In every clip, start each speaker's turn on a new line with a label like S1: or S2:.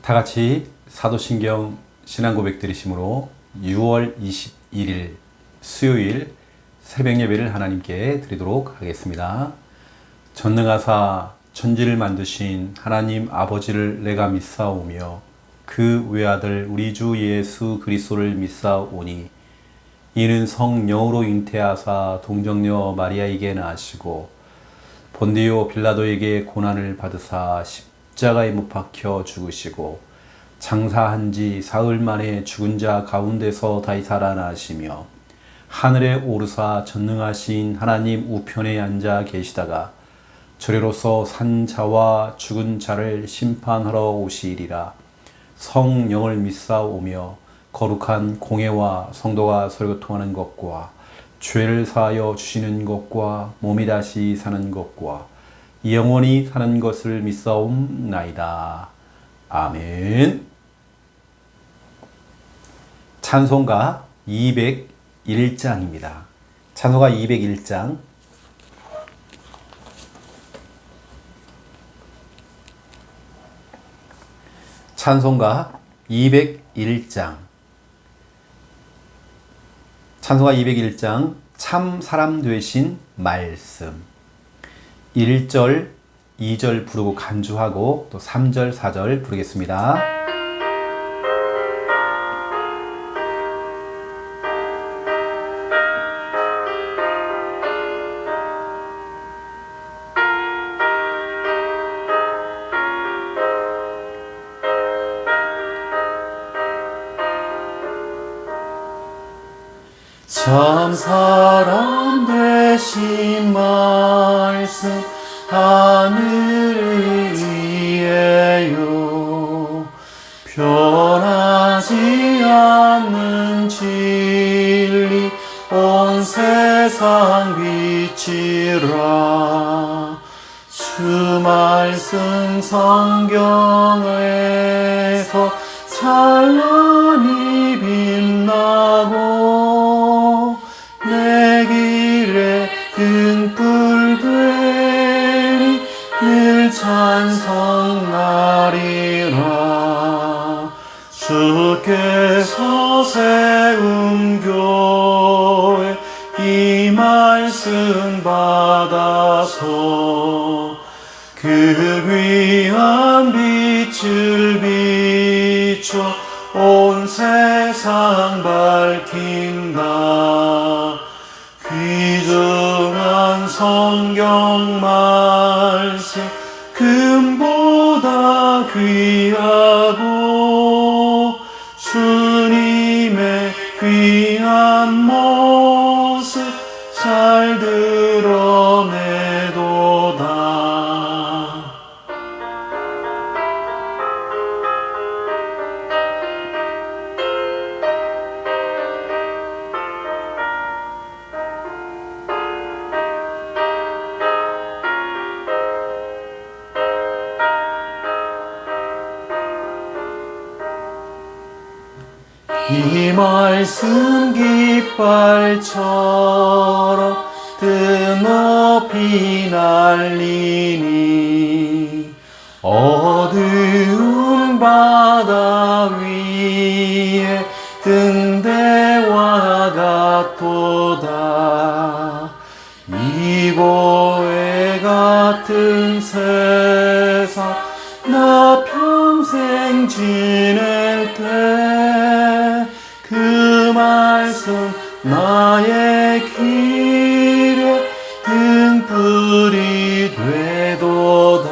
S1: 다 같이 사도신경 신앙고백 드리심으로 6월 21일 수요일 새벽 예배를 하나님께 드리도록 하겠습니다. 전능하사 천지를 만드신 하나님 아버지를 내가 믿사오며 그 외아들 우리 주 예수 그리스도를 믿사오니 이는 성령으로 잉태하사 동정녀 마리아에게 낳으시고 본디오 빌라도에게 고난을 받으사 십자가에 못 박혀 죽으시고 장사한 지 사흘 만에 죽은 자 가운데서 다시 살아나시며 하늘에 오르사 전능하신 하나님 우편에 앉아 계시다가 저리로서 산 자와 죽은 자를 심판하러 오시리라. 성령을 믿사오며 거룩한 공회와 성도가 서로 통하는 것과 죄를 사하여 주시는 것과 몸이 다시 사는 것과 영원히 사는 것을 믿사옵나이다. 아멘. 찬송가 201장입니다. 찬송가 201장. 찬송가 201장. 찬송가 201장 참 사람 되신 말씀. 1절, 2절 부르고 간주하고 또 3절, 4절 부르겠습니다.
S2: 참 사람 되신 말씀 하늘을 위에요 변하지 않는 진리 온 세상 빛이라 주 말씀 성경에서 찬란히 빛나고 내 길에 등불 되리 늘 찬송하리라 주께서 세운 교회 이 말씀 받아서 그 귀한 빛을 비춰 온 세상 밝힌다 귀중한 성경 말씀 금보다 귀하고 주님의 귀한 모습 잘 드러내도다 이 말씀 깃발처럼 뜨높이 날리니 어두운 바다 위에 등대와 같도다 이보에 같은 세상 나 평생 지낼 때 그 말씀 나의 길에 등불이 되도다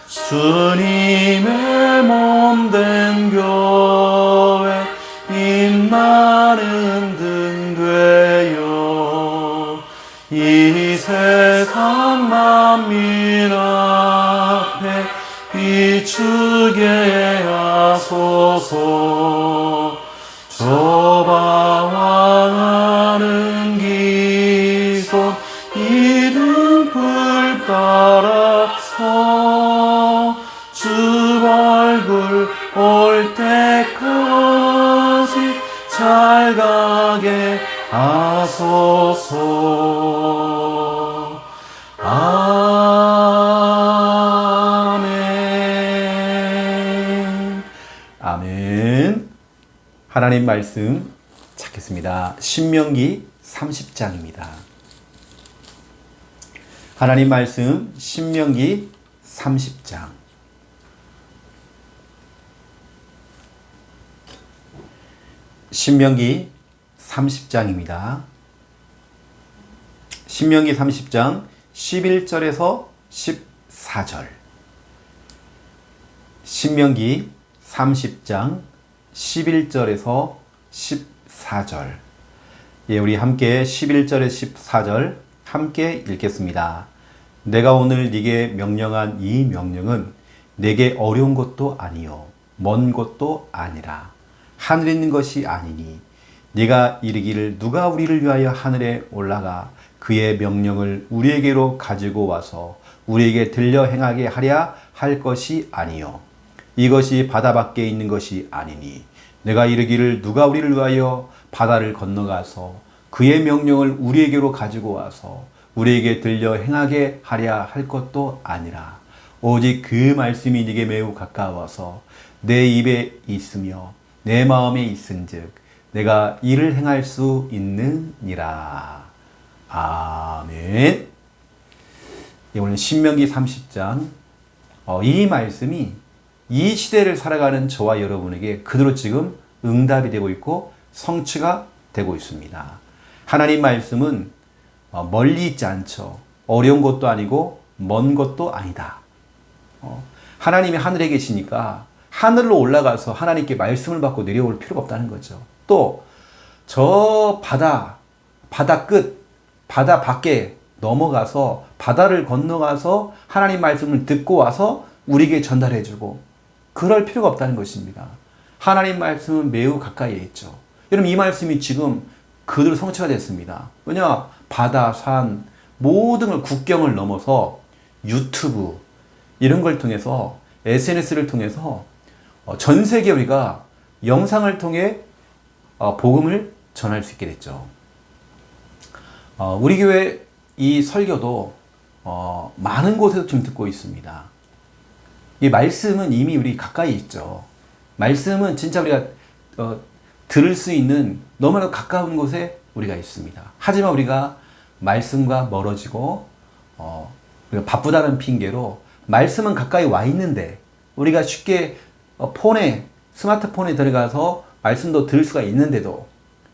S2: 주님의 몸된 교회 빛나는 등 되어 이 세상 만민 앞에 비추게 하소서 저방하는 기손 이 등불 따라서 주 얼굴 올 때까지 잘 가게 하소서 아멘
S1: 하나님 말씀 찾겠습니다. 신명기 30장입니다. 하나님 말씀 신명기 30장. 신명기 30장입니다. 신명기 30장 11절에서 14절. 신명기 30장 11절에서 14절. 예, 우리 함께 11절에 14절 함께 읽겠습니다. 내가 오늘 네게 명령한 이 명령은 내게 어려운 것도 아니요 먼 것도 아니라 하늘에 있는 것이 아니니 네가 이르기를 누가 우리를 위하여 하늘에 올라가 그의 명령을 우리에게로 가지고 와서 우리에게 들려 행하게 하랴 할 것이 아니요 이것이 바다 밖에 있는 것이 아니니 내가 이르기를 누가 우리를 위하여 바다를 건너가서 그의 명령을 우리에게로 가지고 와서 우리에게 들려 행하게 하랴 할 것도 아니라 오직 그 말씀이 네게 매우 가까워서 내 입에 있으며 내 마음에 있은즉 내가 이를 행할 수 있느니라. 아멘. 오늘 신명기 30장 이 말씀이 이 시대를 살아가는 저와 여러분에게 그대로 지금 응답이 되고 있고 성취가 되고 있습니다. 하나님 말씀은 멀리 있지 않죠. 어려운 것도 아니고 먼 것도 아니다. 하나님이 하늘에 계시니까 하늘로 올라가서 하나님께 말씀을 받고 내려올 필요가 없다는 거죠. 또 저 바다 끝, 바다 밖에 넘어가서 바다를 건너가서 하나님 말씀을 듣고 와서 우리에게 전달해주고 그럴 필요가 없다는 것입니다. 하나님 말씀은 매우 가까이에 있죠. 여러분 이 말씀이 지금 그대로 성취가 됐습니다. 왜냐? 바다, 산 모든 걸 국경을 넘어서 유튜브 이런 걸 통해서 SNS를 통해서 전 세계 우리가 영상을 통해 복음을 전할 수 있게 됐죠. 우리 교회 이 설교도 많은 곳에서 지금 듣고 있습니다. 이 말씀은 이미 우리 가까이 있죠. 말씀은 진짜 우리가 들을 수 있는 너무나 가까운 곳에 우리가 있습니다. 하지만 우리가 말씀과 멀어지고 우리가 바쁘다는 핑계로 말씀은 가까이 와 있는데 우리가 쉽게 스마트폰에 들어가서 말씀도 들을 수가 있는데도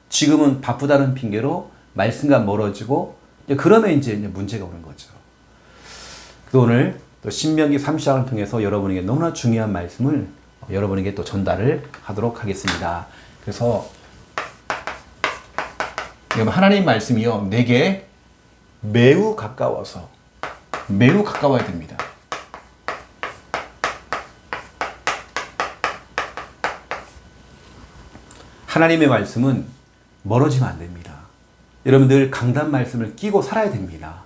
S1: 지금은 바쁘다는 핑계로 말씀과 멀어지고 그러면 이제 문제가 오는 거죠. 오늘 또 신명기 30장을 통해서 여러분에게 너무나 중요한 말씀을 여러분에게 또 전달을 하도록 하겠습니다. 그래서 하나님 말씀이요 내게 매우 가까워서 매우 가까워야 됩니다. 하나님의 말씀은 멀어지면 안 됩니다. 여러분들 강단 말씀을 끼고 살아야 됩니다.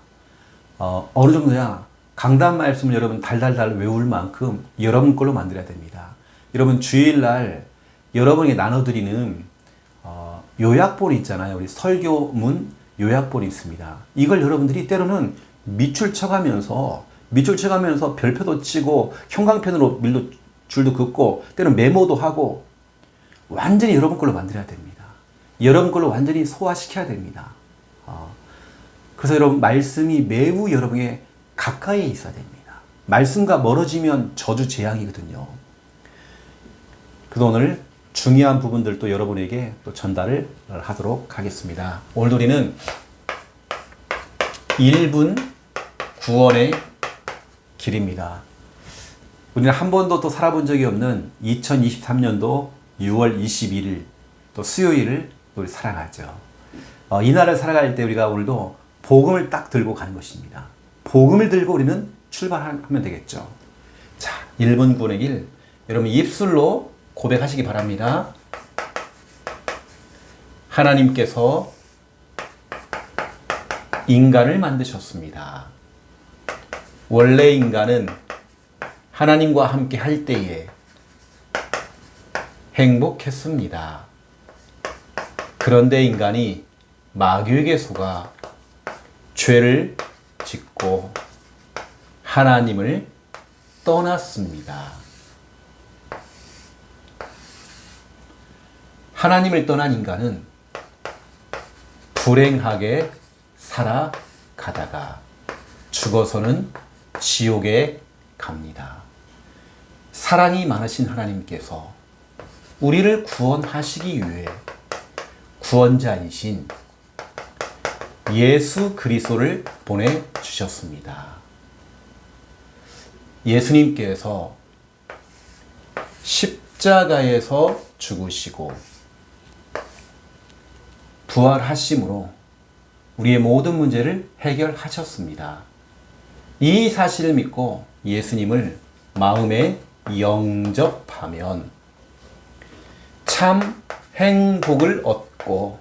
S1: 어느 정도야 강단 말씀을 여러분 달달달 외울 만큼 여러분 걸로 만들어야 됩니다. 여러분 주일날 여러분에게 나눠드리는 요약본이 있잖아요. 우리 설교문 요약본이 있습니다. 이걸 여러분들이 때로는 밑줄 쳐가면서 별표도 치고 형광펜으로 줄도 긋고 때로는 메모도 하고 완전히 여러분 걸로 만들어야 됩니다. 여러분 걸로 완전히 소화시켜야 됩니다. 그래서 여러분 말씀이 매우 여러분의 가까이에 있어야 됩니다. 말씀과 멀어지면 저주 재앙이거든요. 그래서 오늘 중요한 부분들도 여러분에게 또 전달을 하도록 하겠습니다. 오늘 우리는 1분 구원의 길입니다. 우리는 한 번도 또 살아본 적이 없는 2023년도 6월 21일 또 수요일을 우리 살아가죠. 이날을 살아갈 때 우리가 오늘도 복음을 딱 들고 가는 것입니다. 복음을 들고 우리는 출발하면 되겠죠. 자, 1분 구원의 길 여러분 입술로 고백하시기 바랍니다. 하나님께서 인간을 만드셨습니다. 원래 인간은 하나님과 함께 할 때에 행복했습니다. 그런데 인간이 마귀에게 속아 죄를 짓고 하나님을 떠났습니다. 하나님을 떠난 인간은 불행하게 살아가다가 죽어서는 지옥에 갑니다. 사랑이 많으신 하나님께서 우리를 구원하시기 위해 구원자이신 예수 그리스도를 보내주셨습니다. 예수님께서 십자가에서 죽으시고 부활하심으로 우리의 모든 문제를 해결하셨습니다. 이 사실을 믿고 예수님을 마음에 영접하면 참 행복을 얻고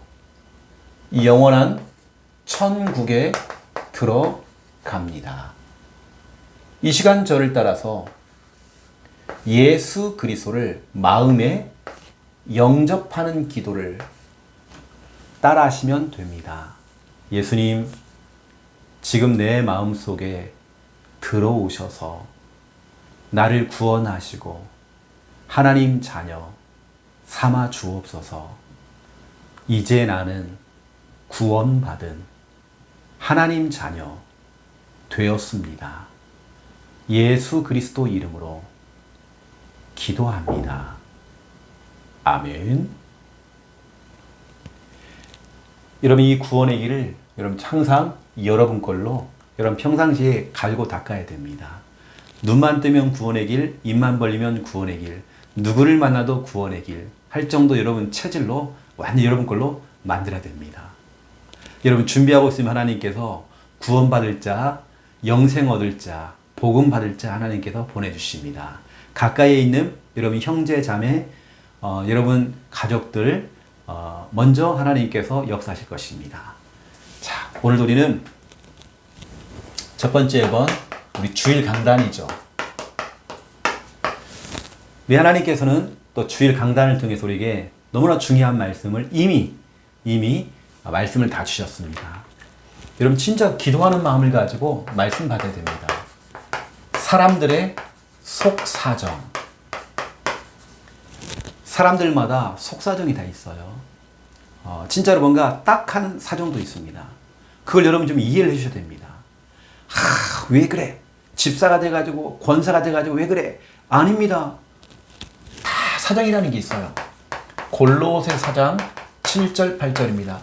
S1: 영원한 천국에 들어갑니다. 이 시간 저를 따라서 예수 그리스도를 마음에 영접하는 기도를 따라하시면 됩니다. 예수님, 지금 내 마음속에 들어오셔서 나를 구원하시고 하나님 자녀 삼아 주옵소서. 이제 나는 구원받은 하나님 자녀 되었습니다. 예수 그리스도 이름으로 기도합니다. 아멘. 여러분, 이 구원의 길을 여러분 항상 여러분 걸로 여러분 평상시에 갈고 닦아야 됩니다. 눈만 뜨면 구원의 길, 입만 벌리면 구원의 길, 누구를 만나도 구원의 길 할 정도 여러분 체질로 완전 여러분 걸로 만들어야 됩니다. 여러분 준비하고 있으면 하나님께서 구원받을 자, 영생 얻을 자, 복음 받을 자 하나님께서 보내주십니다. 가까이에 있는 여러분 형제 자매, 여러분 가족들 먼저 하나님께서 역사하실 것입니다. 자, 오늘 우리는 첫 번째 번 우리 주일 강단이죠. 우리 하나님께서는 또 주일 강단을 통해서 우리에게 너무나 중요한 말씀을 이미 말씀을 다 주셨습니다. 여러분 진짜 기도하는 마음을 가지고 말씀 받아야 됩니다. 사람들의 속사정. 사람들마다 속사정이 다 있어요. 진짜로 뭔가 딱한 사정도 있습니다. 그걸 여러분 좀 이해를 해주셔야 됩니다. 왜 그래? 집사가 돼가지고 권사가 돼가지고 왜 그래? 아닙니다. 다 사정이라는 게 있어요. 골로새 4장 7절 8절입니다.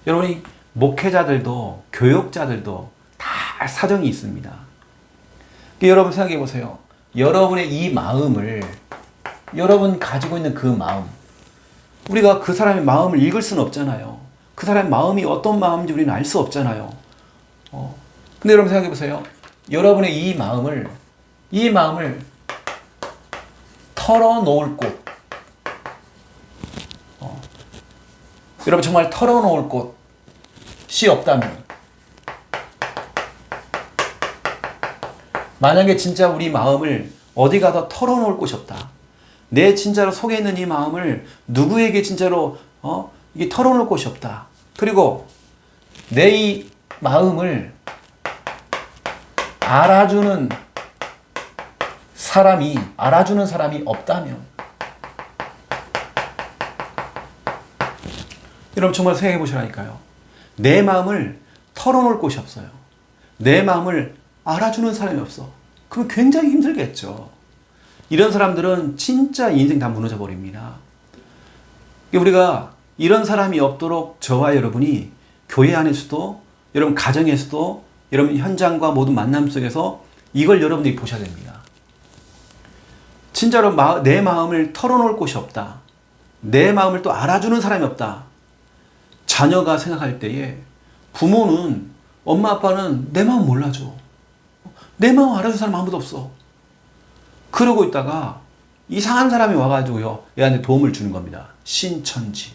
S1: 여러분이 목회자들도 교역자들도 다 사정이 있습니다. 여러분 생각해 보세요. 여러분의 이 마음을 여러분 가지고 있는 그 마음, 우리가 그 사람의 마음을 읽을 수는 없잖아요. 그 사람의 마음이 어떤 마음인지 우리는 알 수 없잖아요. 근데 여러분 생각해 보세요. 여러분의 이 마음을 털어놓을 곳, 여러분 정말 털어놓을 곳이 없다면, 만약에 진짜 우리 마음을 어디 가서 털어놓을 곳이 없다. 내 진짜로 속에 있는 이 마음을 누구에게 진짜로 이게 털어놓을 곳이 없다. 그리고 내 이 마음을 알아주는 사람이 없다면, 여러분 정말 생각해 보시라니까요. 내 마음을 털어놓을 곳이 없어요. 내 마음을 알아주는 사람이 없어. 그럼 굉장히 힘들겠죠. 이런 사람들은 진짜 인생 다 무너져 버립니다. 우리가 이런 사람이 없도록 저와 여러분이 교회 안에서도, 여러분 가정에서도, 여러분 현장과 모든 만남 속에서 이걸 여러분들이 보셔야 됩니다. 진짜로 내 마음을 털어놓을 곳이 없다. 내 마음을 또 알아주는 사람이 없다. 자녀가 생각할 때에 부모는, 엄마 아빠는 내 마음 몰라줘. 내 마음 알아주는 사람 아무도 없어. 그러고 있다가 이상한 사람이 와가지고요, 얘한테 도움을 주는 겁니다. 신천지.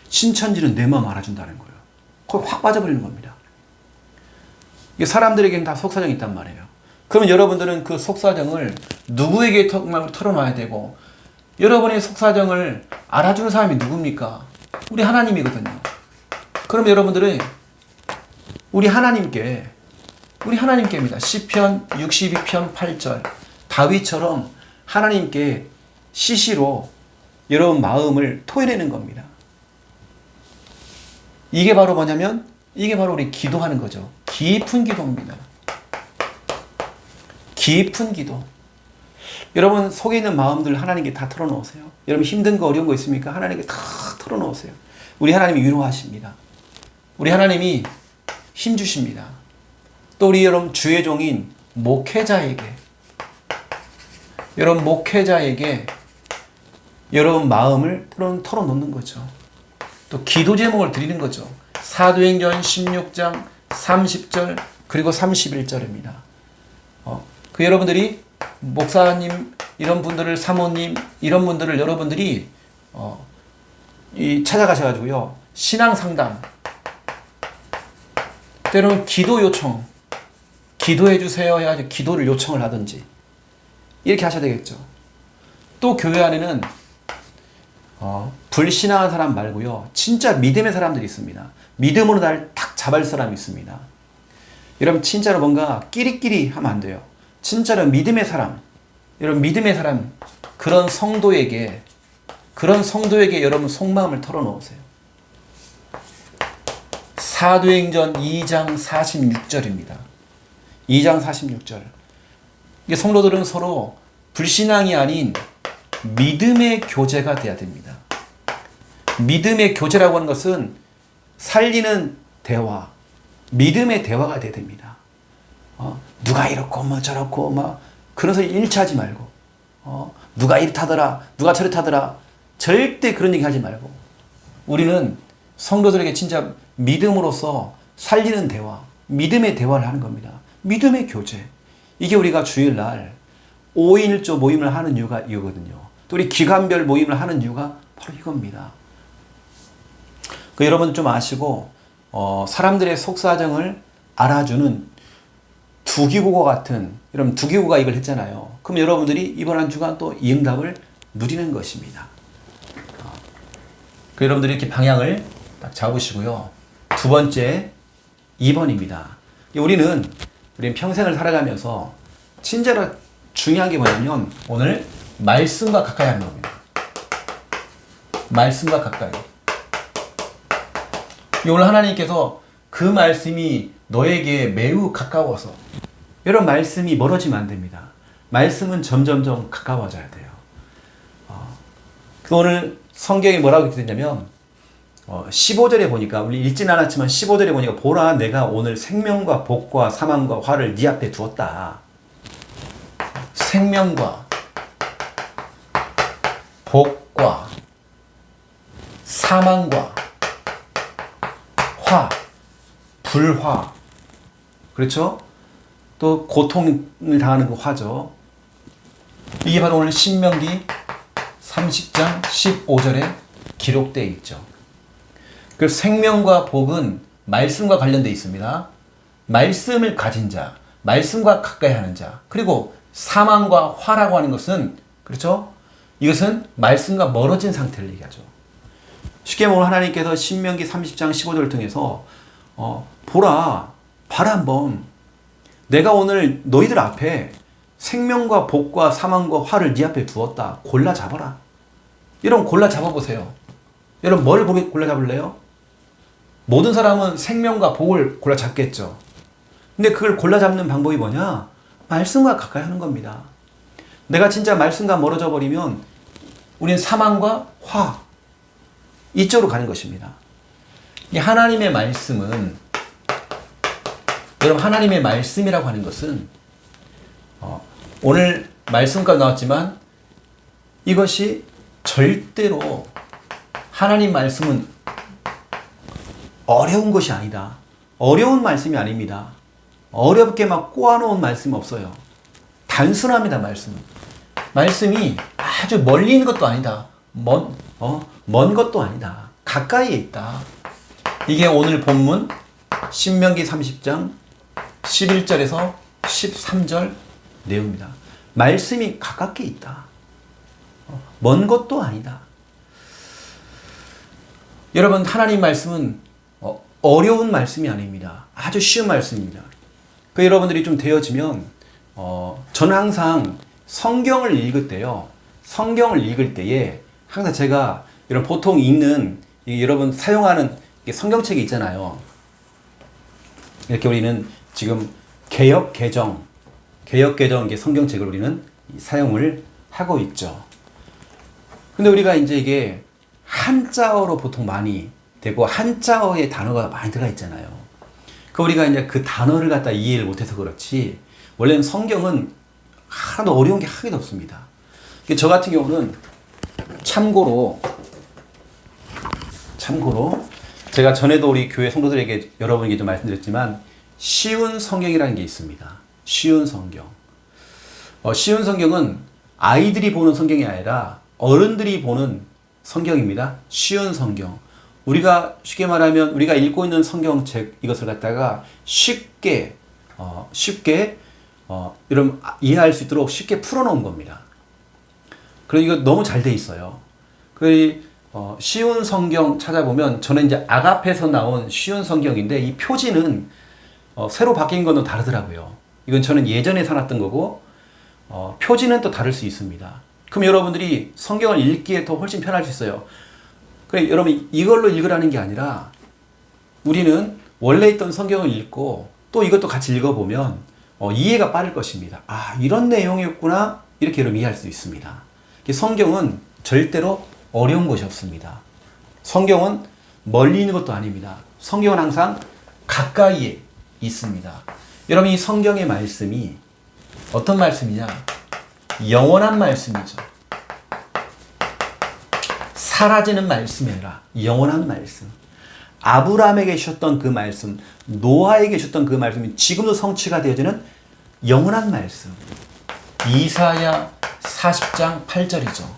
S1: 신천지는 내 마음 알아준다는 거예요. 거기 확 빠져버리는 겁니다. 이게 사람들에게는 다 속사정이 있단 말이에요. 그러면 여러분들은 그 속사정을 누구에게 털어놔야 되고, 여러분의 속사정을 알아주는 사람이 누굽니까? 우리 하나님이거든요. 그럼 여러분들은 우리 하나님께입니다. 시편 62편 8절. 다윗처럼 하나님께 시시로 여러분 마음을 토해내는 겁니다. 이게 바로 뭐냐면 이게 바로 우리 기도하는 거죠. 깊은 기도입니다. 깊은 기도. 여러분 속에 있는 마음들 하나님께 다 털어놓으세요. 여러분 힘든 거 어려운 거 있습니까? 하나님께 다 털어놓으세요. 우리 하나님이 위로하십니다. 우리 하나님이 힘 주십니다. 또 우리 여러분 주의 종인 목회자에게 여러분 마음을 털어놓는 거죠. 또 기도 제목을 드리는 거죠. 사도행전 16장 30절 그리고 31절입니다. 그 여러분들이 목사님 이런 분들을 사모님 이런 분들을 여러분들이 찾아가셔가지고요 신앙 상담 때로는 기도 요청 기도해 주세요 해가지고 기도를 요청을 하든지 이렇게 하셔야 되겠죠. 또 교회 안에는 불신앙한 사람 말고요 진짜 믿음의 사람들이 있습니다. 믿음으로 날 탁 잡을 사람이 있습니다. 여러분 진짜로 뭔가 끼리끼리 하면 안 돼요. 진짜로 믿음의 사람 여러분 믿음의 사람 그런 성도에게 여러분 속마음을 털어놓으세요. 사도행전 2장 46절입니다. 2장 46절. 이게 성도들은 서로 불신앙이 아닌 믿음의 교제가 돼야 됩니다. 믿음의 교제라고 하는 것은 살리는 대화, 믿음의 대화가 돼야 됩니다. 누가 이렇고 뭐 저렇고 막 그런 소리 일치하지 말고 누가 이렇다더라 누가 저렇다더라 절대 그런 얘기 하지 말고 우리는 성도들에게 진짜 믿음으로써 살리는 대화, 믿음의 대화를 하는 겁니다. 믿음의 교제. 이게 우리가 주일날 5인일조 모임을 하는 이유가 이거거든요. 또 우리 기간별 모임을 하는 이유가 바로 이겁니다. 여러분 좀 아시고 사람들의 속사정을 알아주는 두기고가 같은 여러분 두기고가 이걸 했잖아요. 그럼 여러분들이 이번 한 주간 또 이 응답을 누리는 것입니다. 여러분들이 이렇게 방향을 딱 잡으시고요. 두 번째 2번입니다. 우리는 평생을 살아가면서 진짜로 중요한 게 뭐냐면 오늘 말씀과 가까이 하는 겁니다. 말씀과 가까이. 오늘 하나님께서 그 말씀이 너에게 매우 가까워서 여러분 말씀이 멀어지면 안 됩니다. 말씀은 점점점 가까워져야 돼요. 오늘 성경이 뭐라고 되냐면 15절에 보니까 우리 읽진 않았지만 15절에 보니까 보라 내가 오늘 생명과 복과 사망과 화를 네 앞에 두었다. 생명과 복과 사망과 화, 불화, 그렇죠? 또 고통을 당하는 그 화죠. 이게 바로 오늘 신명기 30장 15절에 기록되어 있죠. 그 생명과 복은 말씀과 관련되어 있습니다. 말씀을 가진 자, 말씀과 가까이 하는 자, 그리고 사망과 화라고 하는 것은 그렇죠? 이것은 말씀과 멀어진 상태를 얘기하죠. 쉽게 말하면 하나님께서 신명기 30장 15절을 통해서 보라, 봐라 한번. 내가 오늘 너희들 앞에 생명과 복과 사망과 화를 네 앞에 두었다. 골라 잡아라. 여러분 골라 잡아보세요. 여러분 뭘 골라 잡을래요? 모든 사람은 생명과 복을 골라 잡겠죠. 근데 그걸 골라 잡는 방법이 뭐냐? 말씀과 가까이 하는 겁니다. 내가 진짜 말씀과 멀어져 버리면 우리는 사망과 화 이쪽으로 가는 것입니다. 이 하나님의 말씀은 여러분 하나님의 말씀이라고 하는 것은 오늘 말씀까지 나왔지만 이것이 절대로 하나님 말씀은 어려운 것이 아니다. 어려운 말씀이 아닙니다. 어렵게 막 꼬아놓은 말씀이 없어요. 단순합니다. 말씀이 아주 멀리 있는 것도 아니다. 먼 것도 아니다. 가까이에 있다. 이게 오늘 본문 신명기 30장 11절에서 13절 내용입니다. 말씀이 가깝게 있다. 먼 것도 아니다. 여러분 하나님 말씀은 어려운 말씀이 아닙니다. 아주 쉬운 말씀입니다. 그 여러분들이 좀 되어지면 저는 항상 성경을 읽을 때에 항상 제가 이런 보통 읽는 여러분 사용하는 이게 성경책이 있잖아요. 이렇게 우리는 지금 개역 개정 이게 성경책을 우리는 사용을 하고 있죠. 근데 우리가 이제 이게 한자어로 보통 많이 되고 한자어의 단어가 많이 들어가 있잖아요. 그 우리가 이제 그 단어를 갖다 이해를 못해서 그렇지 원래는 성경은 하나도 어려운 게 하나도 없습니다. 저 같은 경우는 참고로 제가 전에도 우리 교회 성도들에게 여러분에게도 말씀드렸지만 쉬운 성경이라는 게 있습니다. 쉬운 성경. 쉬운 성경은 아이들이 보는 성경이 아니라 어른들이 보는 성경입니다. 쉬운 성경. 우리가 쉽게 말하면 우리가 읽고 있는 성경책 이것을 갖다가 쉽게 여러분 이해할 수 있도록 쉽게 풀어놓은 겁니다. 그리고 이거 너무 잘 돼 있어요. 쉬운 성경 찾아보면 저는 이제 아가페에서 나온 쉬운 성경인데 이 표지는 새로 바뀐 거는 다르더라고요. 이건 저는 예전에 사놨던 거고 표지는 또 다를 수 있습니다. 그럼 여러분들이 성경을 읽기에 더 훨씬 편할 수 있어요. 그래 여러분 이걸로 읽으라는 게 아니라 우리는 원래 있던 성경을 읽고 또 이것도 같이 읽어보면 이해가 빠를 것입니다. 아 이런 내용이었구나 이렇게 여러분 이해할 수 있습니다. 성경은 절대로 어려운 것이 없습니다. 성경은 멀리 있는 것도 아닙니다. 성경은 항상 가까이에 있습니다. 여러분 이 성경의 말씀이 어떤 말씀이냐? 영원한 말씀이죠. 사라지는 말씀이 아니라 영원한 말씀. 아브라함에게 주셨던 그 말씀, 노아에게 주셨던 그 말씀이 지금도 성취가 되어지는 영원한 말씀. 이사야 40장 8절이죠.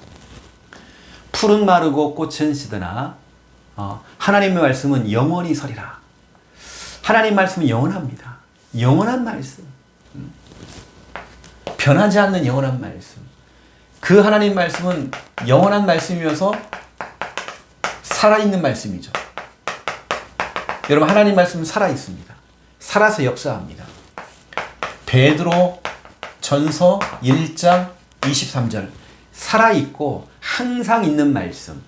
S1: 풀은 마르고 꽃은 시드나 하나님의 말씀은 영원히 서리라. 하나님 말씀은 영원합니다. 영원한 말씀. 변하지 않는 영원한 말씀. 그 하나님 말씀은 영원한 말씀이어서 살아있는 말씀이죠. 여러분 하나님 말씀은 살아있습니다. 살아서 역사합니다. 베드로 전서 1장 23절 살아있고 항상 있는 말씀.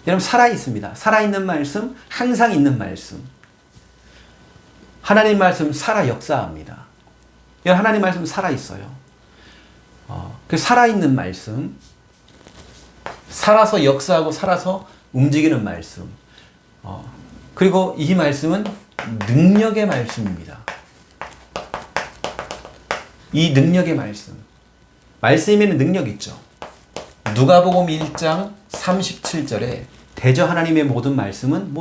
S1: 여러분 살아있습니다. 살아있는 말씀, 항상 있는 말씀. 하나님 말씀 살아 역사합니다. 여러분 하나님 말씀 살아있어요. 그 살아있는 말씀, 살아서 역사하고 살아서 움직이는 말씀. 그리고 이 말씀은 능력의 말씀입니다. 이 능력의 말씀. 말씀에는 능력이 있죠. 누가복음 1장 37절에 대저 하나님의 모든 말씀은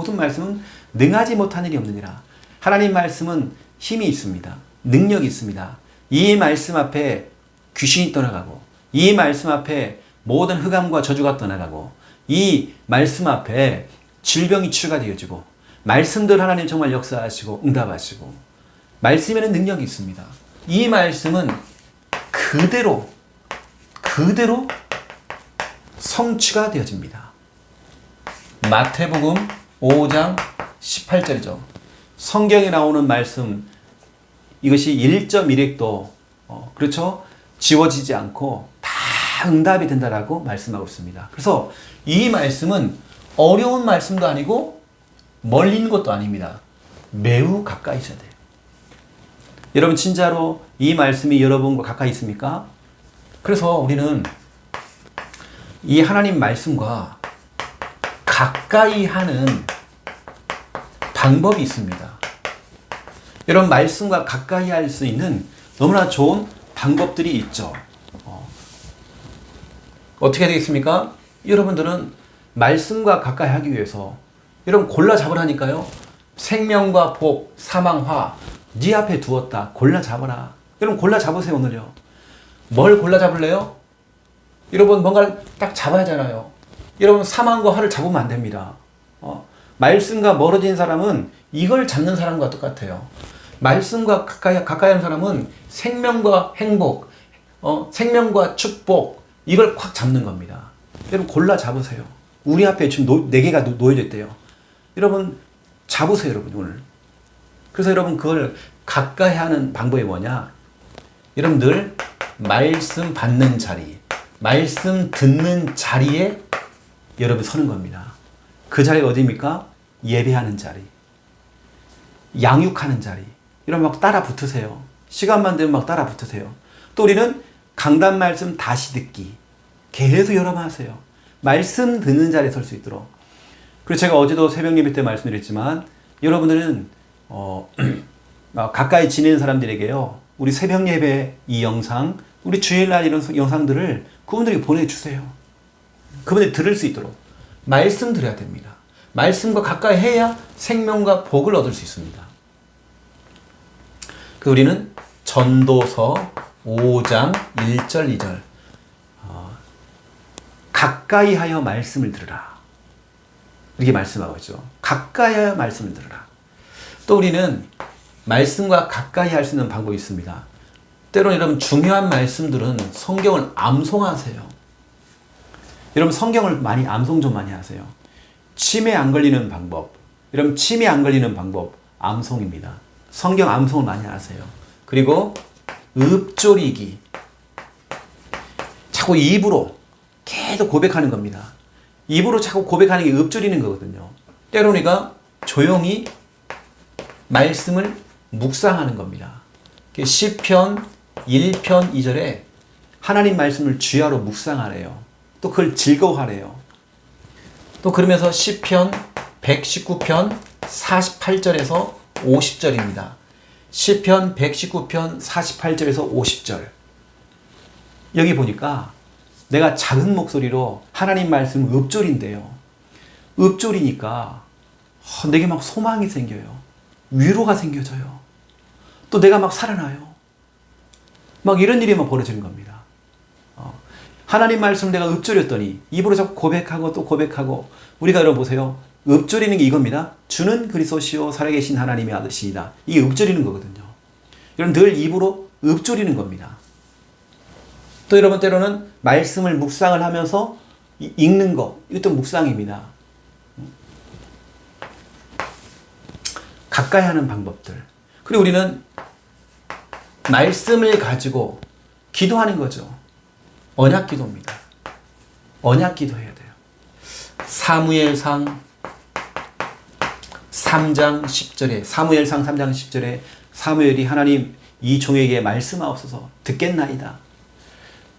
S1: 능하지 못한 일이 없느니라. 하나님 말씀은 힘이 있습니다. 능력이 있습니다. 이 말씀 앞에 귀신이 떠나가고 이 말씀 앞에 모든 흑암과 저주가 떠나가고 이 말씀 앞에 질병이 치유가 되어지고 말씀들 하나님 정말 역사하시고 응답하시고 말씀에는 능력이 있습니다. 이 말씀은 그대로 성취가 되어집니다. 마태복음 5장 18절이죠. 성경에 나오는 말씀 이것이 1.1획도 그렇죠? 지워지지 않고 다 응답이 된다라고 말씀하고 있습니다. 그래서 이 말씀은 어려운 말씀도 아니고 멀리 있는 것도 아닙니다. 매우 가까이 있어야 돼요. 여러분 진짜로 이 말씀이 여러분과 가까이 있습니까? 그래서 우리는 이 하나님 말씀과 가까이 하는 방법이 있습니다. 여러분 말씀과 가까이 할 수 있는 너무나 좋은 방법들이 있죠. 어떻게 되겠습니까? 여러분들은 말씀과 가까이 하기 위해서 여러분 골라 잡으라니까요. 생명과 복, 사망화 네 앞에 두었다. 골라 잡아라. 여러분 골라 잡으세요 오늘요. 뭘 골라 잡을래요? 여러분 뭔가를 딱 잡아야 하잖아요. 여러분 사망과 화를 잡으면 안 됩니다. 말씀과 멀어진 사람은 이걸 잡는 사람과 똑같아요. 말씀과 가까이 하는 사람은 생명과 행복, 생명과 축복 이걸 콱 잡는 겁니다. 여러분 골라 잡으세요. 우리 앞에 지금 4개가 놓여져 있대요. 여러분 잡으세요 여러분 오늘. 그래서 여러분 그걸 가까이 하는 방법이 뭐냐? 여러분 늘 말씀 받는 자리, 말씀 듣는 자리에 여러분 서는 겁니다. 그 자리가 어디입니까? 예배하는 자리, 양육하는 자리, 이런 막 따라 붙으세요. 시간만 되면 막 따라 붙으세요. 또 우리는 강단 말씀 다시 듣기. 계속 여러 번 하세요. 말씀 듣는 자리에 설 수 있도록. 그리고 제가 어제도 새벽 예배 때 말씀드렸지만, 여러분들은, 가까이 지내는 사람들에게요, 우리 새벽 예배 이 영상, 우리 주일날 이런 영상들을 그분들에게 보내주세요. 그분들이 들을 수 있도록. 말씀 드려야 됩니다. 말씀과 가까이 해야 생명과 복을 얻을 수 있습니다. 그 우리는 전도서 5장 1절 2절 가까이 하여 말씀을 들으라. 이렇게 말씀하고 있죠. 가까이 하여 말씀을 들으라. 또 우리는 말씀과 가까이 할 수 있는 방법이 있습니다. 때로는 여러분 중요한 말씀들은 성경을 암송하세요. 여러분 성경을 많이 암송 좀 많이 하세요. 치매 안 걸리는 방법. 여러분 치매 안 걸리는 방법 암송입니다. 성경 암송을 많이 하세요. 그리고 읊조리기. 자꾸 입으로 계속 고백하는 겁니다. 입으로 자꾸 고백하는 게 읊조리는 거거든요. 때로는 우리가 조용히 말씀을 묵상하는 겁니다. 시편 1편 2절에 하나님 말씀을 주야로 묵상하래요. 또 그걸 즐거워하래요. 또 그러면서 시편 119편 48절에서 50절입니다. 시편 119편 48절에서 50절. 여기 보니까 내가 작은 목소리로 하나님 말씀 읊조린대요. 읊조리니까 내게 막 소망이 생겨요. 위로가 생겨져요. 또 내가 막 살아나요. 막 이런 일이 막 벌어지는 겁니다. 하나님 말씀을 내가 읊조렸더니 입으로 자꾸 고백하고 또 고백하고. 우리가 여러분 보세요. 읊조리는 게 이겁니다. 주는 그리스도시요 살아계신 하나님의 아들이시다. 이게 읊조리는 거거든요. 여러분 늘 입으로 읊조리는 겁니다. 또 여러분 때로는 말씀을 묵상을 하면서 읽는 거, 이것도 묵상입니다. 가까이 하는 방법들. 그리고 우리는 말씀을 가지고 기도하는 거죠. 언약 기도입니다. 언약 기도해야 돼요. 사무엘상 3장 10절에 사무엘상 3장 10절에 사무엘이 하나님 이 종에게 말씀하옵소서 듣겠나이다.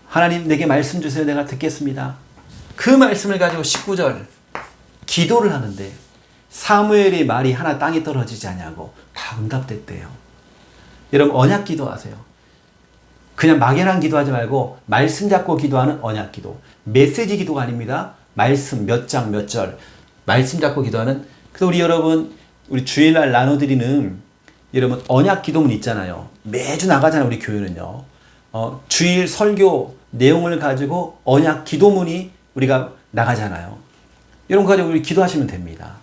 S1: 하나님 내게 말씀 주세요. 내가 듣겠습니다. 그 말씀을 가지고 19절 기도를 하는데 사무엘의 말이 하나 땅에 떨어지지 않냐고 다 응답됐대요. 여러분 언약 기도하세요. 그냥 막연한 기도하지 말고 말씀 잡고 기도하는 언약 기도. 메시지 기도가 아닙니다. 말씀 몇 장 몇 절 말씀 잡고 기도하는. 그래서 우리 여러분 우리 주일날 나눠드리는 여러분 언약 기도문 있잖아요. 매주 나가잖아요. 우리 교회는요. 주일 설교 내용을 가지고 언약 기도문이 우리가 나가잖아요. 이런 거 가지고 우리 기도하시면 됩니다.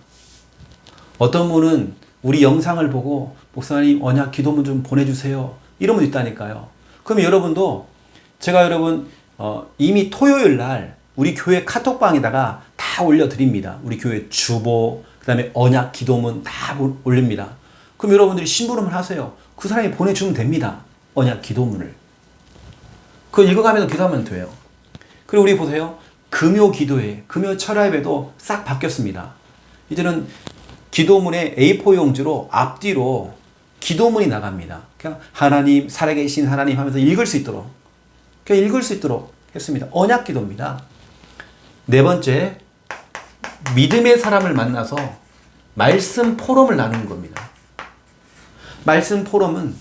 S1: 어떤 분은 우리 영상을 보고 목사님 언약 기도문 좀 보내주세요. 이런 분 있다니까요. 그럼 여러분도 제가 여러분 이미 토요일 날 우리 교회 카톡방에다가 다 올려드립니다. 우리 교회 주보 그 다음에 언약 기도문 다 올립니다. 그럼 여러분들이 심부름을 하세요. 그 사람이 보내주면 됩니다. 언약 기도문을. 그거 읽어가면서 기도하면 돼요. 그리고 우리 보세요. 금요 기도회, 금요 철야예배도 싹 바뀌었습니다. 이제는 기도문에 A4 용지로 앞뒤로 기도문이 나갑니다. 그냥 하나님, 살아계신 하나님 하면서 읽을 수 있도록, 그냥 읽을 수 있도록 했습니다. 언약 기도입니다. 네 번째, 믿음의 사람을 만나서 말씀 포럼을 나누는 겁니다. 말씀 포럼은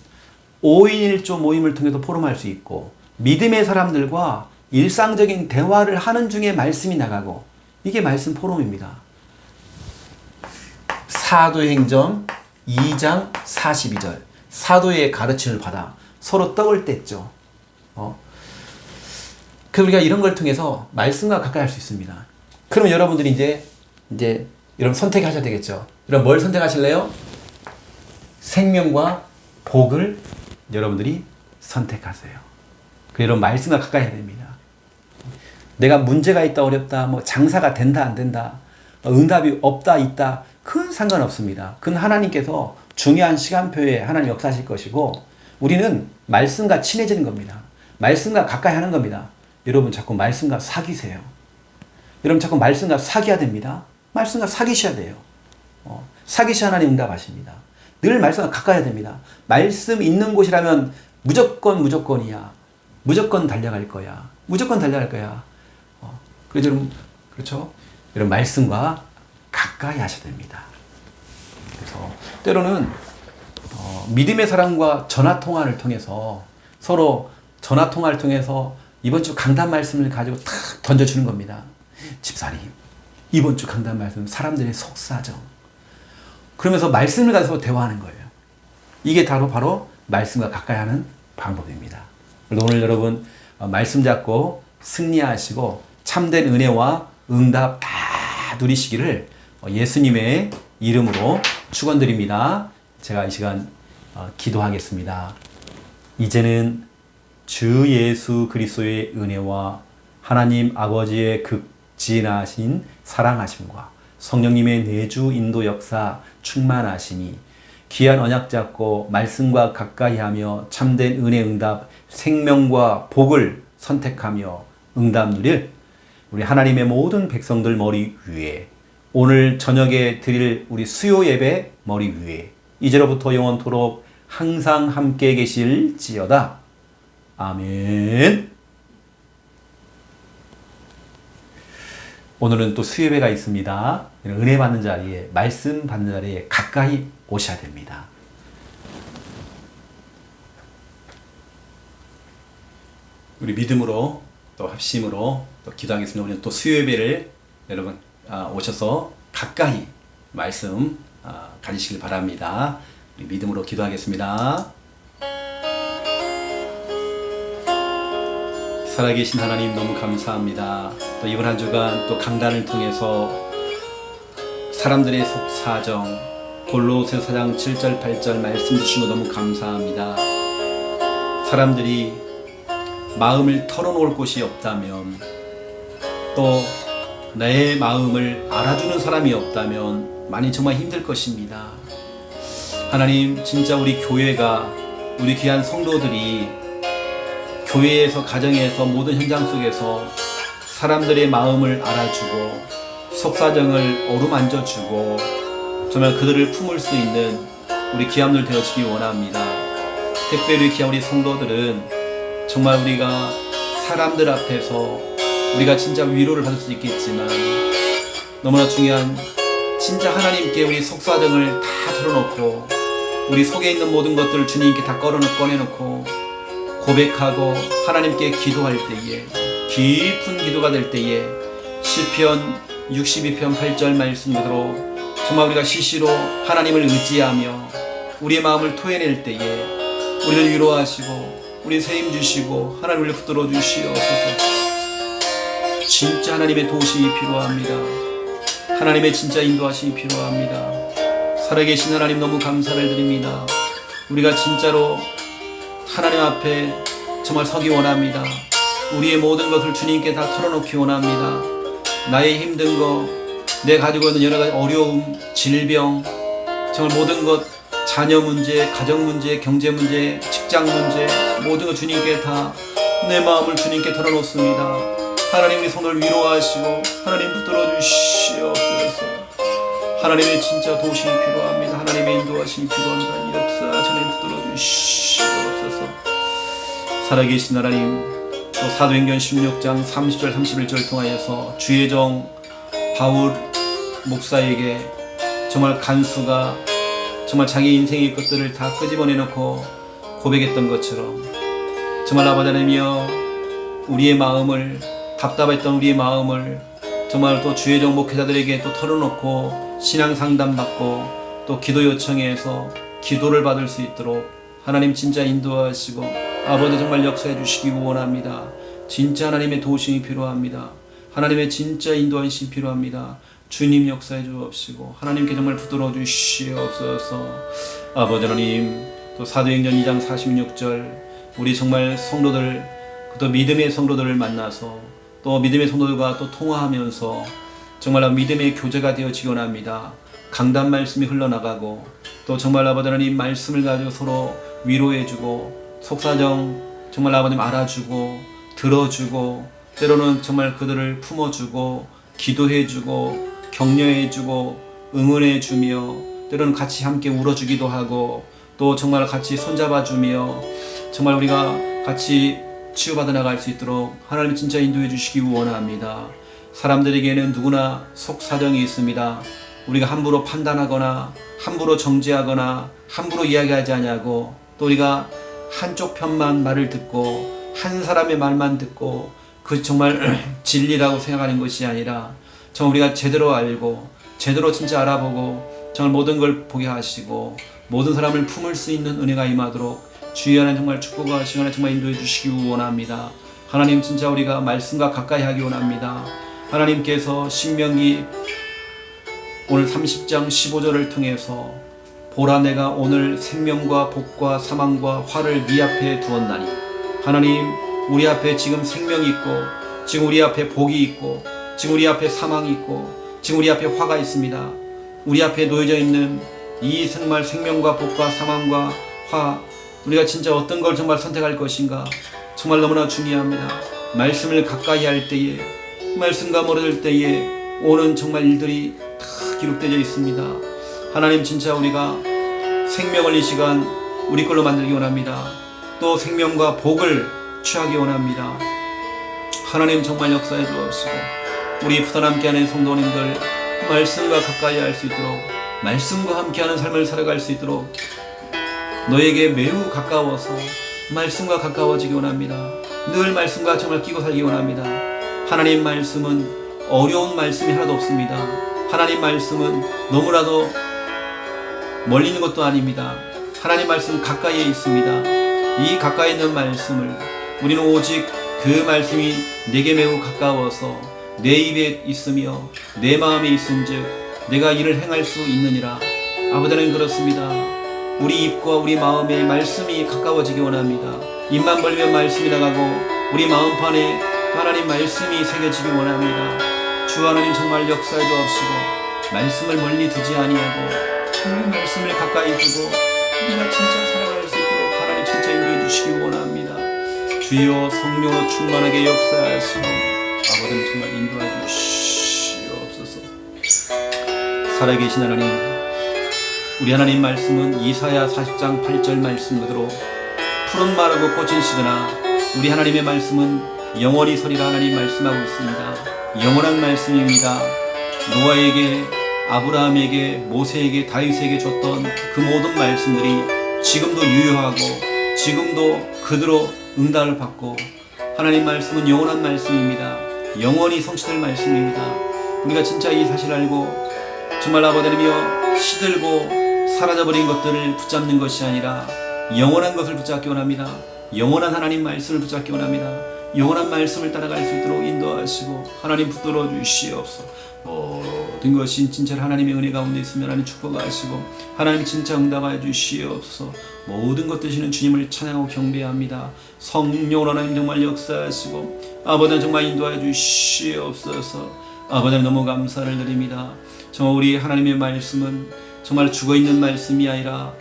S1: 5인 1조 모임을 통해서 포럼할 수 있고, 믿음의 사람들과 일상적인 대화를 하는 중에 말씀이 나가고, 이게 말씀 포럼입니다. 사도행전 2장 42절 사도의 가르침을 받아 서로 떡을 뗐죠. 그 우리가 이런 걸 통해서 말씀과 가까이 할 수 있습니다. 그럼 여러분들이 이제 여러분 선택하셔야 되겠죠. 여러분 뭘 선택하실래요? 생명과 복을 여러분들이 선택하세요. 여러분 말씀과 가까이 해야 됩니다. 내가 문제가 있다 어렵다 뭐 장사가 된다 안 된다 응답이 없다 있다 그건 상관없습니다. 그건 하나님께서 중요한 시간표에 하나님 역사하실 것이고 우리는 말씀과 친해지는 겁니다. 말씀과 가까이 하는 겁니다. 여러분 자꾸 말씀과 사귀세요. 여러분 자꾸 말씀과 사귀어야 됩니다. 말씀과 사귀셔야 돼요. 사기시 하나님 응답하십니다. 늘 말씀과 가까워야 됩니다. 말씀 있는 곳이라면 무조건이야. 무조건 달려갈 거야. 무조건 달려갈 거야. 그래서 여러분, 그렇죠? 여러분, 말씀과 가까이 하셔야 됩니다. 그래서 때로는 믿음의 사람과 전화통화를 통해서 서로 전화통화를 통해서 이번 주 강단 말씀을 가지고 탁 던져주는 겁니다. 집사님, 이번 주 강단 말씀 사람들의 속사정. 그러면서 말씀을 가지고 대화하는 거예요. 이게 바로 말씀과 가까이 하는 방법입니다. 오늘 여러분 말씀 잡고 승리하시고 참된 은혜와 응답 다 누리시기를 예수님의 이름으로 축원드립니다. 제가 이 시간 기도하겠습니다. 이제는 주 예수 그리스도의 은혜와 하나님 아버지의 극진하신 사랑하심과 성령님의 내주 인도 역사 충만하심이 귀한 언약 잡고 말씀과 가까이하며 참된 은혜 응답 생명과 복을 선택하며 응답 누릴 우리 하나님의 모든 백성들 머리 위에 오늘 저녁에 드릴 우리 수요 예배 머리 위에 이제로부터 영원토록 항상 함께 계실지어다. 아멘. 오늘은 또 수요 예배가 있습니다. 은혜 받는 자리에, 말씀 받는 자리에 가까이 오셔야 됩니다. 우리 믿음으로 또 합심으로 또 기도하겠습니다. 우리는 또 수요 예배를 여러분 오셔서 가까이 말씀 가지시길 바랍니다. 우리 믿음으로 기도하겠습니다. 살아계신 하나님 너무 감사합니다. 또 이번 한 주간 또 강단을 통해서 사람들의 속사정 골로새 4장 7절 8절 말씀 주신 거 너무 감사합니다. 사람들이 마음을 털어놓을 곳이 없다면 또 내 마음을 알아주는 사람이 없다면 많이 정말 힘들 것입니다. 하나님 진짜 우리 교회가 우리 귀한 성도들이 교회에서 가정에서 모든 현장 속에서 사람들의 마음을 알아주고 속사정을 어루만져주고 정말 그들을 품을 수 있는 우리 귀함들 되어지기 원합니다. 특별히 귀한 우리 성도들은 정말 우리가 사람들 앞에서 우리가 진짜 위로를 받을 수 있겠지만 너무나 중요한 진짜 하나님께 우리 속사정을 다 털어놓고 우리 속에 있는 모든 것들을 주님께 다 꺼내놓고 고백하고 하나님께 기도할 때에 깊은 기도가 될 때에 시편 62편 8절 말씀대로 정말 우리가 시시로 하나님을 의지하며 우리의 마음을 토해낼 때에 우리를 위로하시고 우리 세임 주시고 하나님을 붙들어 주시옵소서. 진짜 하나님의 도우심이 필요합니다. 하나님의 진짜 인도하심이 필요합니다. 살아계신 하나님 너무 감사를 드립니다. 우리가 진짜로 하나님 앞에 정말 서기 원합니다. 우리의 모든 것을 주님께 다 털어놓기 원합니다. 나의 힘든 거, 내 가지고 있는 여러 가지 어려움, 질병, 정말 모든 것, 자녀 문제, 가정 문제, 경제 문제, 직장 문제, 모든 것 주님께 다 내 마음을 주님께 털어놓습니다. 하나님 우리 손을 위로하시고 하나님 붙들어 주시옵소서. 하나님의 진짜 도우심이 필요합니다. 하나님의 인도하심이 필요합니다. 이 역사 전에 붙들어 주시옵소서. 살아계신 하나님, 또 사도행전 16장 30절 31절 통하여서 주의 종 바울 목사에게 정말 간수가 정말 자기 인생의 것들을 다 끄집어내놓고 고백했던 것처럼 정말 아버지 하나님이여 우리의 마음을 답답했던 우리의 마음을 정말 또 주의 종 목회자들에게 또 털어놓고 신앙 상담받고 또 기도 요청해서 기도를 받을 수 있도록 하나님 진짜 인도하시고 아버지 정말 역사해 주시기 원합니다. 진짜 하나님의 도우심이 필요합니다. 하나님의 진짜 인도하심이 필요합니다. 주님 역사해 주옵시고 하나님께 정말 붙들어 주시옵소서. 아버지 하나님, 또 사도행전 2장 46절 우리 정말 성도들 또 믿음의 성도들을 만나서 또 믿음의 성도들과 또 통화하면서 정말 믿음의 교제가 되어지기 원합니다. 강단 말씀이 흘러나가고 또 정말 아버지 하나님 말씀을 가지고 서로 위로해주고 속사정 정말 아버님 알아주고 들어주고 때로는 정말 그들을 품어주고 기도해주고 격려해주고 응원해 주며 때로는 같이 함께 울어주기도 하고 또 정말 같이 손잡아 주며 정말 우리가 같이 치유받아 나갈 수 있도록 하나님 진짜 인도해 주시기 원합니다. 사람들에게는 누구나 속사정이 있습니다. 우리가 함부로 판단하거나 함부로 정죄하거나 함부로 이야기하지 않냐고 또 우리가 한쪽 편만 말을 듣고 한 사람의 말만 듣고 그 정말 진리라고 생각하는 것이 아니라 정말 우리가 제대로 알고 제대로 진짜 알아보고 정말 모든 걸 보게 하시고 모든 사람을 품을 수 있는 은혜가 임하도록 주의 안에 정말 축복과 시간에 정말 인도해 주시기 원합니다. 하나님 진짜 우리가 말씀과 가까이 하기 원합니다. 하나님께서 신명기 오늘 30장 15절을 통해서 보라 내가 오늘 생명과 복과 사망과 화를 네 앞에 두었나니 하나님 우리 앞에 지금 생명이 있고 지금 우리 앞에 복이 있고 지금 우리 앞에 사망이 있고 지금 우리 앞에 화가 있습니다. 우리 앞에 놓여져 있는 이 정말 생명과 복과 사망과 화 우리가 진짜 어떤 걸 정말 선택할 것인가 정말 너무나 중요합니다. 말씀을 가까이 할 때에 말씀과 멀어질 때에 오는 정말 일들이 다 기록되어 있습니다. 하나님 진짜 우리가 생명을 이 시간 우리 걸로 만들기 원합니다. 또 생명과 복을 취하기 원합니다. 하나님 정말 역사해 주옵시고 우리 부산 함께하는 성도님들 말씀과 가까이 할 수 있도록 말씀과 함께하는 삶을 살아갈 수 있도록 너에게 매우 가까워서 말씀과 가까워지기 원합니다. 늘 말씀과 정말 끼고 살기 원합니다. 하나님 말씀은 어려운 말씀이 하나도 없습니다. 하나님 말씀은 너무나도 멀리 있는 것도 아닙니다. 하나님 말씀은 가까이에 있습니다. 이 가까이 있는 말씀을 우리는 오직 그 말씀이 내게 매우 가까워서 내 입에 있으며 내 마음에 있은즉 내가 이를 행할 수 있느니라. 아버지는 그렇습니다. 우리 입과 우리 마음에 말씀이 가까워지기 원합니다. 입만 벌리면 말씀이 나가고 우리 마음판에 하나님 말씀이 새겨지기 원합니다. 주 하나님 정말 역사해 주옵시고 말씀을 멀리 두지 아니하고 그 말씀을 가까이 두고 우리가 진짜 살아갈 수 있도록 하나님 진짜 인도해 주시기 원합니다. 주여 성령으로 충만하게 역사하시고 아버지는 정말 인도해 주시옵소서. 살아계신 하나님 우리 하나님 말씀은 이사야 40장 8절 말씀 그대로 푸른 마르고 꽃은 시드나 우리 하나님의 말씀은 영원히 서리라 하나님 말씀하고 있습니다. 영원한 말씀입니다. 노아에게 아브라함에게 모세에게 다윗에게 줬던 그 모든 말씀들이 지금도 유효하고 지금도 그대로 응답을 받고 하나님 말씀은 영원한 말씀입니다. 영원히 성취될 말씀입니다. 우리가 진짜 이 사실을 알고 정말 아버지이며 시들고 사라져버린 것들을 붙잡는 것이 아니라 영원한 것을 붙잡기 원합니다. 영원한 하나님 말씀을 붙잡기 원합니다. 영원한 말씀을 따라갈 수 있도록 인도하시고 하나님 붙들어 주시옵소서. 모든 것이 진짜 하나님의 은혜 가운데 있으면 하나님 축복하시고 하나님 진짜 응답하여 주시옵소서. 모든 것 되시는 주님을 찬양하고 경배합니다. 성령으로 하나님 정말 역사하시고 아버지 정말 인도하여 주시옵소서. 아버지 너무 감사를 드립니다. 정말 우리 하나님의 말씀은 정말 죽어있는 말씀이 아니라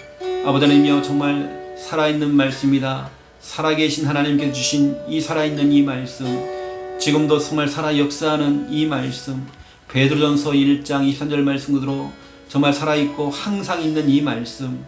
S1: 아버지 하나님이여 정말 살아있는 말씀이다. 살아계신 하나님께서 주신 이 살아있는 이 말씀 지금도 정말 살아 역사하는 이 말씀 베드로전서 1장 23절 말씀 그대로 정말 살아있고 항상 있는 이 말씀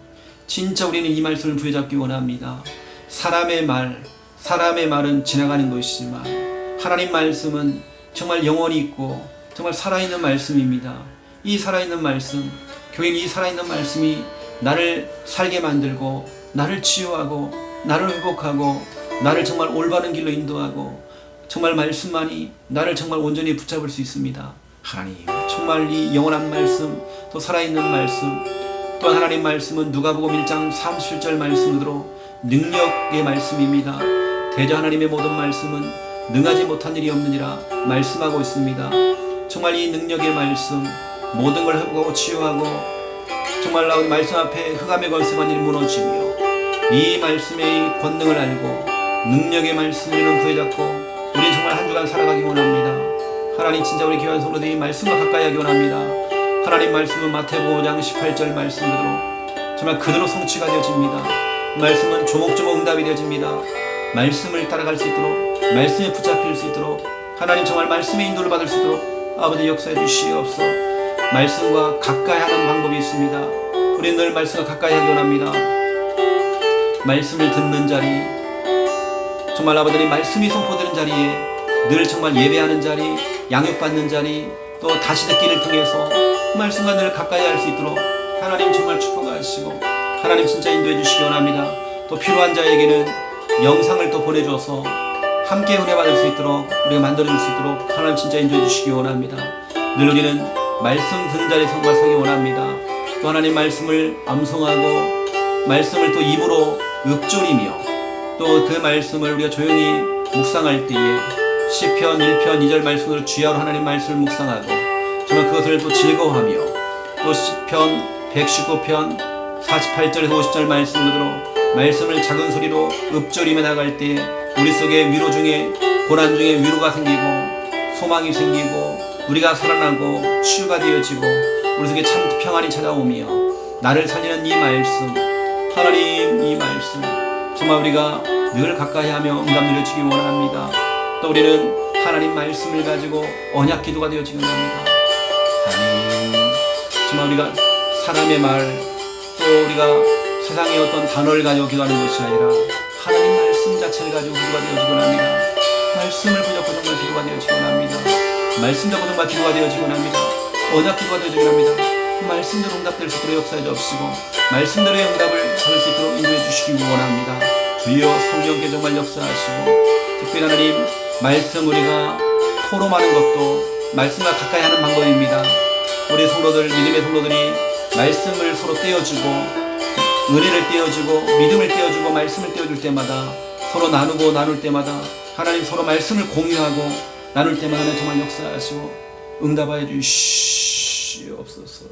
S1: 진짜 우리는 이 말씀을 부여잡기 원합니다. 사람의 말은 지나가는 것이지만 하나님 말씀은 정말 영원히 있고 정말 살아있는 말씀입니다. 이 살아있는 말씀 교인 이 살아있는 말씀이 나를 살게 만들고 나를 치유하고 나를 회복하고 나를 정말 올바른 길로 인도하고 정말 말씀만이 나를 정말 온전히 붙잡을 수 있습니다. 하나님 정말 이 영원한 말씀 또 살아있는 말씀 또한 하나님 말씀은 누가복음 1장 37절 말씀 그대로 능력의 말씀입니다. 대저 하나님의 모든 말씀은 능하지 못한 일이 없느니라 말씀하고 있습니다. 정말 이 능력의 말씀 모든 걸 회복하고 치유하고 정말 나온 말씀 앞에 흑암의 권세만 일 무너지며 이 말씀의 권능을 알고 능력의 말씀을 우리는 부여잡고 우리는 정말 한 주간 살아가기 원합니다. 하나님 진짜 우리 귀한 성도들이 말씀과 가까이 하기 원합니다. 하나님 말씀은 마태복음 5장 18절 말씀 그대로 정말 그대로 성취가 되어집니다. 말씀은 조목조목 응답이 되어집니다. 말씀을 따라갈 수 있도록 말씀에 붙잡힐 수 있도록 하나님 정말 말씀의 인도를 받을 수 있도록 아버지 역사해 주시옵소서. 말씀과 가까이 하는 방법이 있습니다. 우리는 늘 말씀과 가까이 하기 원합니다. 말씀을 듣는 자리, 정말 아버지님 말씀이 선포되는 자리에 늘 정말 예배하는 자리, 양육받는 자리, 또 다시 듣기를 통해서 말씀과 늘 가까이 할 수 있도록 하나님 정말 축복하시고 하나님 진짜 인도해 주시기 원합니다. 또 필요한 자에게는 영상을 또 보내줘서 함께 은혜 받을 수 있도록 우리가 만들어줄 수 있도록 하나님 진짜 인도해 주시기 원합니다. 늘 우리는 말씀 듣는 자리에 정말 서기 원합니다. 또 하나님 말씀을 암송하고 말씀을 또 입으로 읊조리며 또 그 말씀을 우리가 조용히 묵상할 때에 시편 1편 2절 말씀으로 주야로 하나님 말씀을 묵상하고 정말 그것을 또 즐거워하며 또 시편 119편 48절에서 50절 말씀으로 말씀을 작은 소리로 읊조리며 나갈 때에 우리 속에 위로 중에 고난 중에 위로가 생기고 소망이 생기고 우리가 살아나고 치유가 되어지고 우리 속에 참 평안이 찾아오며 나를 살리는 이 말씀, 하나님 이 말씀 정말 우리가 늘 가까이 하며 응답 누려주기 원합니다. 또 우리는 하나님 말씀을 가지고 언약 기도가 되어지기 원합니다. 하나님 정말 우리가 사람의 말 또 우리가 세상의 어떤 단어를 가지고 기도하는 것이 아니라 하나님 말씀 자체를 가지고 기도가 되어지기 원합니다. 말씀을 붙잡고 정말 기도가 되어지기 원합니다. 말씀 잡고 정말 기도가 되어지기 원합니다. 언약 기도가 되어지기 원합니다. 말씀대로 응답될 수 있도록 역사해 주옵시고 말씀대로의 응답을 받을 수 있도록 인도해 주시기 원합니다. 주여 성령께 정말 역사하시고 특별히 하나님 말씀 우리가 토론하는 것도 말씀과 가까이 하는 방법입니다. 우리 성도들 믿음의 성도들이 말씀을 서로 떼어주고 은혜를 떼어주고 믿음을 떼어주고 말씀을 떼어줄 때마다 서로 나누고 나눌 때마다 하나님 서로 말씀을 공유하고 나눌 때마다 하나님 정말 역사하시고 응답하여 주시옵소서.